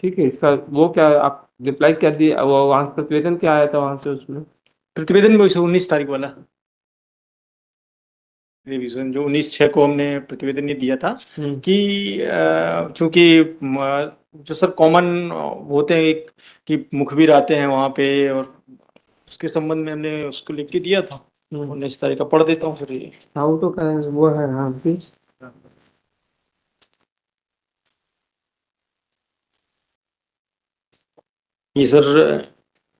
ठीक है, इसका वो क्या आप रिप्लाई क्या दिए, वो वहां से प्रतिवेदन क्या आया था वहां से उसमें? प्रतिवेदन में 19 तारीख वाला रिवीजन, जो 19/6 को हमने प्रतिवेदन ये दिया था हम्म। कि चूंकि जो सर कॉमन होते हैं एक, कि मुखबिर आते हैं वहाँ पे, और उसके संबंध में हमने उसको लिख के दिया था। हम्म। 19 तारीख का पढ़ देता हूँ फिर ये। हाँ वो तो वो है, हाँ ठीक। ये सर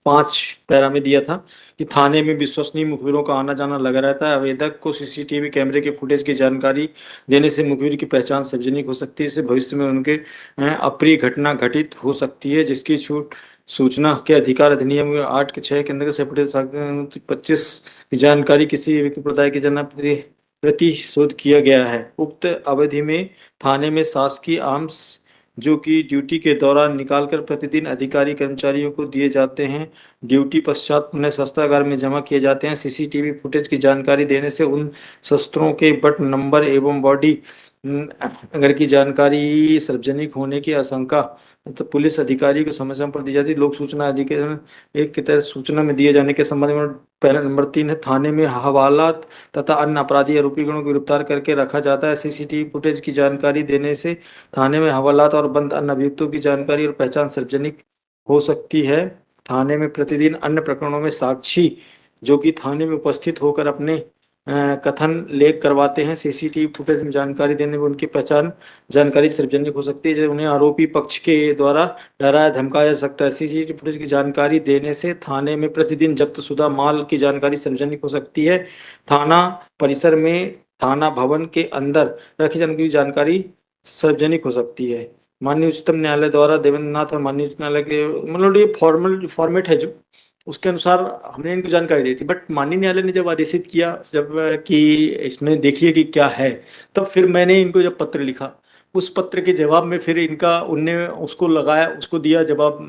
5 पैरा में दिया था कि थाने में विश्वसनीय मुखबिरों का आना जाना लगा रहता है। आवेदक को सीसीटीवी कैमरे के फुटेज की जानकारी देने से मुखबिर की पहचान सार्वजनिक हो सकती है। इससे भविष्य में उनके अप्रिय घटना घटित हो सकती है, जिसकी छूट सूचना के अधिकार अधिनियम 8 के 6 के अंतर्गत सेपरेट 25 की जानकारी किसी व्यक्ति प्रदाय की जना प्रतिशोध किया गया है। उक्त अवधि में थाने में शासकीय आर्म्स जो कि ड्यूटी के दौरान निकालकर प्रतिदिन अधिकारी कर्मचारियों को दिए जाते हैं, ड्यूटी पश्चात पुनः शस्त्रागार में जमा किए जाते हैं। सीसीटीवी फुटेज की जानकारी देने से उन शस्त्रों के बट नंबर एवं बॉडी अगर की जानकारी सार्वजनिक होने की आशंका तो पुलिस अधिकारी को समय समय पर दी जाती है। लोक सूचना अधिकारी एक के तहत सूचना में दिए जाने के संबंध में पहला नंबर 3 है, थाने में हवालात तथा अन्य अपराधी आरोपीगणों को गिरफ्तार करके रखा जाता है। सीसीटीवी फुटेज की जानकारी देने से थाने में हवालात और बंद अन्य अभियुक्तों की जानकारी और पहचान सार्वजनिक हो सकती है। थाने में प्रतिदिन अन्य प्रकरणों में साक्षी जो कि थाने में उपस्थित होकर अपने कथन लेख करवाते हैं, सीसीटीवी फुटेज में जानकारी देने में उनकी पहचान जानकारी सार्वजनिक हो सकती है, जैसे उन्हें आरोपी पक्ष के द्वारा डराया धमकाया जा सकता है। सीसीटीवी फुटेज की जानकारी देने से थाने में प्रतिदिन जब्त शुदा माल की जानकारी सार्वजनिक हो सकती है। थाना परिसर में थाना भवन के अंदर रखी जाने की जानकारी सार्वजनिक हो सकती है। माननीय उच्चतम न्यायालय द्वारा देवेंद्रनाथ और माननीय उच्च न्यायालय के मतलब ये फॉर्मल फॉर्मेट है जो उसके अनुसार हमने इनको जानकारी दी थी। बट माननीय न्यायालय ने जब आदेशित किया, जब कि इसमें देखिए कि क्या है, तब फिर मैंने इनको जब पत्र लिखा, उस पत्र के जवाब में फिर इनका उनने उसको लगाया, उसको दिया जवाब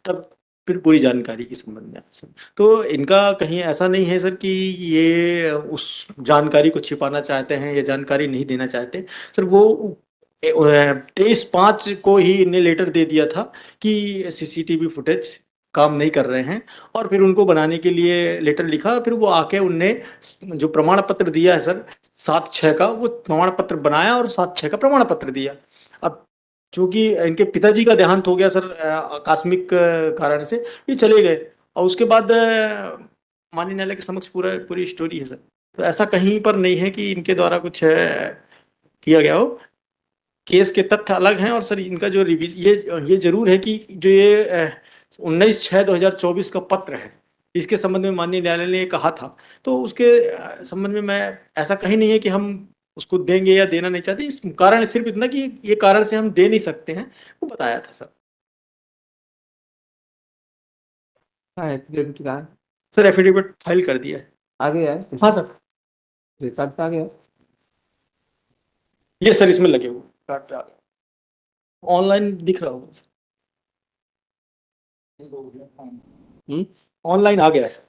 तब फिर पूरी जानकारी के संबंध में सर। तो इनका कहीं ऐसा नहीं है सर कि ये उस जानकारी को छिपाना चाहते हैं या जानकारी नहीं देना चाहते सर। वो 23/5 को ही इन्हें लेटर दे दिया था कि सीसीटीवी फुटेज काम नहीं कर रहे हैं, और फिर उनको बनाने के लिए लेटर लिखा। फिर वो आके उनने जो प्रमाण पत्र दिया है सर 7/6 का, वो प्रमाण पत्र बनाया और 7/6 का प्रमाण पत्र दिया। अब चूंकि इनके पिताजी का देहांत हो गया सर आकस्मिक कारण से, ये चले गए, और उसके बाद माननीय न्यायालय के समक्ष पूरी स्टोरी है सर। तो ऐसा कहीं पर नहीं है कि इनके द्वारा कुछ किया गया हो। केस के तथ्य अलग हैं, और सर इनका जो रिविज ये जरूर है कि जो ये 19/6/2024 का पत्र है, इसके संबंध में माननीय न्यायालय ने कहा था, तो उसके संबंध में मैं ऐसा कहीं नहीं है कि हम उसको देंगे या देना नहीं चाहते। इस कारण सिर्फ इतना कि ये कारण से हम दे नहीं सकते हैं, वो बताया था सर। हाँ एफिडेविट का सर एफिडेविट फाइल कर दिया है। आ गया है, हाँ सर, रिकॉर्ड पे आ गया। ये सर इसमें लगे हुए कार्ड पे आ गया, ऑनलाइन दिख रहा होगा सर, हम्म। ऑनलाइन आ गया है सर।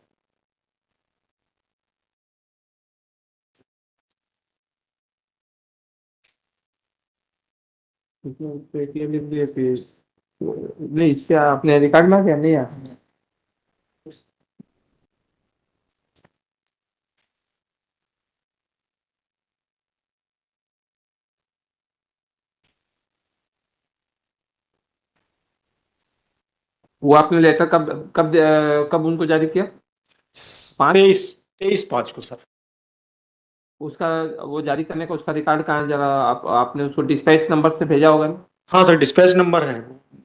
पेटीएम नहीं, इस पे आपने रिकॉर्ड में आ गया नहीं यार? वो आपने लेटर कब उनको जारी किया? 5? 23/5 को सर। उसका वो जारी करने का उसका रिकॉर्ड कहाँ है? जरा आपने उसको डिस्पैच नंबर से भेजा होगा ना? हाँ सर, डिस्पैच नंबर है,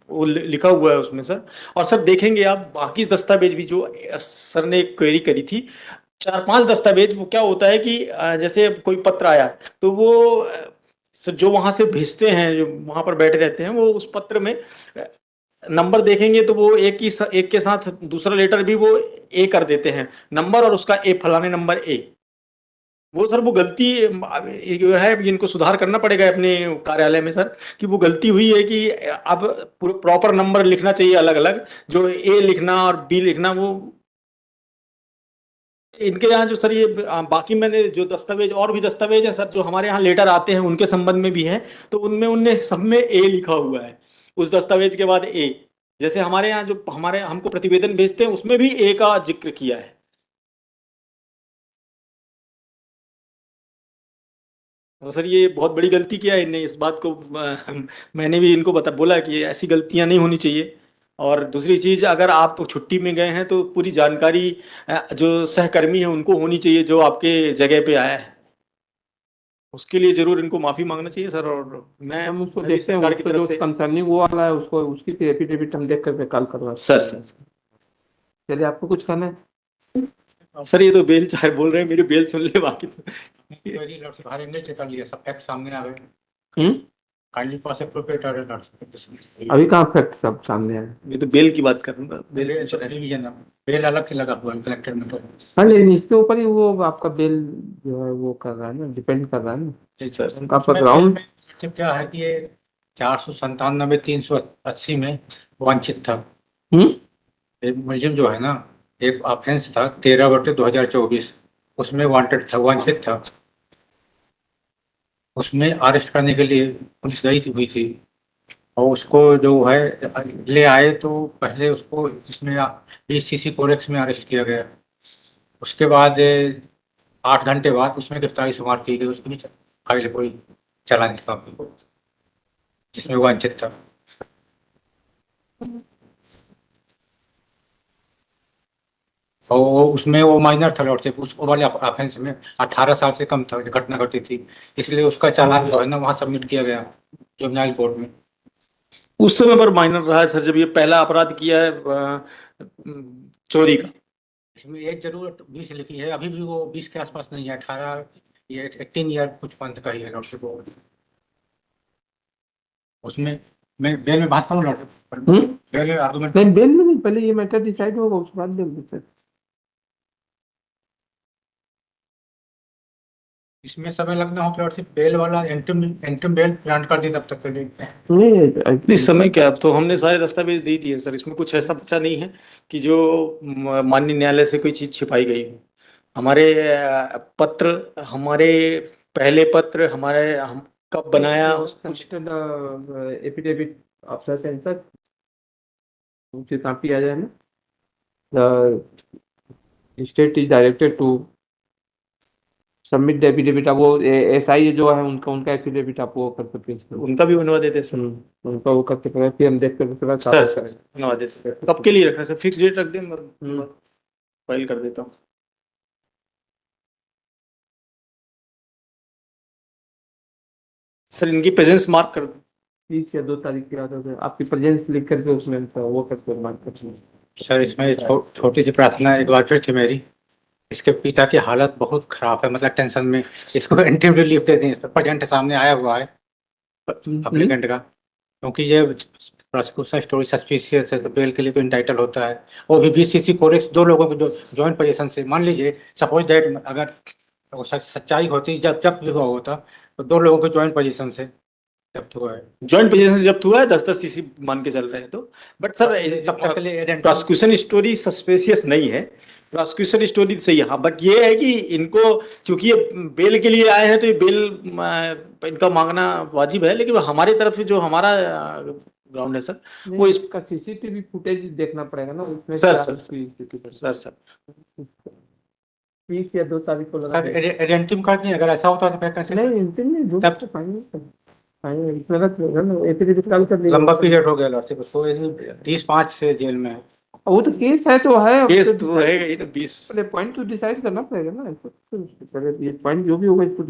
वो लिखा हुआ है उसमें सर। और सर देखेंगे आप बाकी दस्तावेज भी जो सर ने क्वेरी करी थी, 4-5 दस्तावेज, वो क्या होता है कि जैसे कोई पत्र आया तो वो सर जो वहां से भेजते हैं, जो वहां पर बैठे रहते हैं, वो उस पत्र में नंबर देखेंगे तो वो एक के साथ दूसरा लेटर भी वो ए कर देते हैं, नंबर और उसका ए, फलाने नंबर ए। वो सर वो गलती जो है, इनको सुधार करना पड़ेगा अपने कार्यालय में सर, कि वो गलती हुई है कि अब प्रॉपर नंबर लिखना चाहिए अलग अलग, जो ए लिखना और बी लिखना वो इनके यहाँ जो सर ये बाकी मैंने जो दस्तावेज और भी दस्तावेज है सर जो हमारे यहाँ लेटर आते हैं उनके संबंध में भी है, तो उनमें उनने सब में ए लिखा हुआ है। उस दस्तावेज के बाद ए, जैसे हमारे यहाँ जो हमारे हमको प्रतिवेदन भेजते हैं उसमें भी ए का जिक्र किया है। तो सर ये बहुत बड़ी गलती किया है इनने, इस बात को मैंने भी इनको बोला कि ऐसी गलतियां नहीं होनी चाहिए। और दूसरी चीज, अगर आप छुट्टी में गए हैं तो पूरी जानकारी जो सहकर्मी है उनको होनी चाहिए जो आपके जगह पे आया है, उसके लिए जरूर इनको माफी मांगना चाहिए सर। और हम उसको मैं भी देखते हैं, सरकार की उसको तरफ जो से कंसर्निंग वो वाला है उसको, उसकी फिर एफिडेविट हम देख कर कॉल करवा। सर चलिए, आपको कुछ कहना है? सर ये तो बेल चाहे बोल रहे हैं, मेरी बेल सुन ले, बाकी तो क्वेरी लॉर्ड साहब हमारे ने चेक कर लिया, सब फैक्ट सामने आ गए। हम्म? काइंडली पास एप्रोप्रिएट ऑर्डर लॉर्ड साहब। अभी कहाँ फैक्ट सब सामने आए? ये तो बेल की बात कर रहा हूँ, बेल बेल रिवीजन बेल अलग से लगा हुआ है कलेक्टेड में। हाँ, लेकिन इसके ऊपर ही वो आपका बिल जो है वो कर रहा है ना, डिपेंड कर रहा है ना सर। आपका ग्राउंड। क्या है कि ये 497 380 में वांछित था। एक मुलजिम जो है ना, एक ऑफेंस था 13/2024, उसमें वांटेड था, वांछित था। उसमें अरेस्ट करने के लिए पुलिस गई हुई थी, और उसको जो है ले आए तो पहले उसको इसमें BCC कोरेक्स में अरेस्ट किया गया। उसके बाद 8 घंटे बाद उसमें गिरफ्तारी शुमार की गई, उसकी भी फाइल कोई चालान की कॉपी जिसमें वांछित था। और उसमें वो माइनर था लॉर्ड साहब, उस वाले ऑफेंस में 18 साल से कम था जो घटना घटी थी, इसलिए उसका चालान जो है ना वहाँ सबमिट किया गया जुवेनाइल कोर्ट में। उस समय पर माइनर रहा है सर, जब ये पहला अपराध किया है चोरी का। इसमें एज जरूर 20 लिखी है, अभी भी वो 20 के आसपास नहीं है, 18 ये 18 ईयर कुछ पंथ का ही है लॉर्ड साहब। उसमें मैं बेल में बात करूँ लॉर्ड साहब? बेल में आर्गूमेंट नहीं, बिल में नहीं, पहले ये मैटर डिसाइड होगा उसके बाद बिल देते। इसमें समय लगना हो तो लॉर्ड साहब बेल वाला एंट्रीम बेल ग्रांट कर दी तब तक के लिए। नहीं, इस समय क्या, अब तो हमने सारे दस्तावेज दे दिए सर, इसमें कुछ ऐसा बचा नहीं है कि जो माननीय न्यायालय से कोई चीज छिपाई गई हो। हमारे पत्र, हमारे पहले पत्र, हमारे हम कब बनाया कुछ एफिडेविट आफ्टर सेंसर उनकी कॉपी आ जाए ना, the state is directed to submit the affidavit. अब वो SI जो है उनका एफिडेविट आप वो करके पेश करो, उनका भी बनवा देते सर। उनका वो करके फिर हम देख कर उसके बाद सर बनवा देते। कब के लिए रखना सर, फिक्स डेट रख दें, मैं फाइल कर देता हूँ। सर इनकी प्रेजेंस मार्क कर 30 या 2 तारीख की रात है, आपकी प्रेजेंस लिख करके उसमें वो करके मार्क कर। सर इसमें छोटी सी प्रार्थना एक बार फिर थी मेरी, इसके पिता की हालत बहुत खराब है, मतलब टेंशन में, इसको इंटीम रिलीफ दे दें। प्रेजेंट सामने आया हुआ है एप्लीकेंट का, क्योंकि ये प्रोसिक्यूशन स्टोरी सस्पिशियस है तो बेल के लिए तो इंटाइटल होता है। वो भी BCC कोरेक्स 2 लोगों को जो जॉइंट पोजीशन से, मान लीजिए सपोज दैट अगर वो सच्चाई होती, जब भी हुआ होता तो 2 लोगों के जॉइंट पोजीशन से जब्त हुआ है। जॉइंट पोजीशन से जब्त हुआ है, 10-10 CC मान के चल रहे हैं तो। बट सर जब तक के लिए प्रोसिक्यूशन स्टोरी सस्पेशियस नहीं है, प्रोसिक्यूशन स्टोरी सही है। हाँ, बट ये है कि इनको चूंकि ये बेल के लिए आए हैं तो ये बेल इनका मांगना वाजिब है, लेकिन हमारी तरफ से जो हमारा ग्राउंड है सर, वो इसका CCTV फुटेज देखना पड़ेगा ना उसमें। सर 30 या 2 तारीख को लगा सर एडेंटिम कर दिए, अगर ऐसा होता तो फिर कैसे? नहीं, इंटिम नहीं, तब तो फाइनल इसमें ना एफिडेविट कॉल कर दिया। लंबा पीरियड हो गया लॉर्ड साहब, तो 30/5 से जेल में है। वो तो केस है तो है, केस तो रहेगा ही ना। 20 पहले पॉइंट तो डिसाइड करना पड़ेगा ना, पहले ये पॉइंट जो भी होगा इसको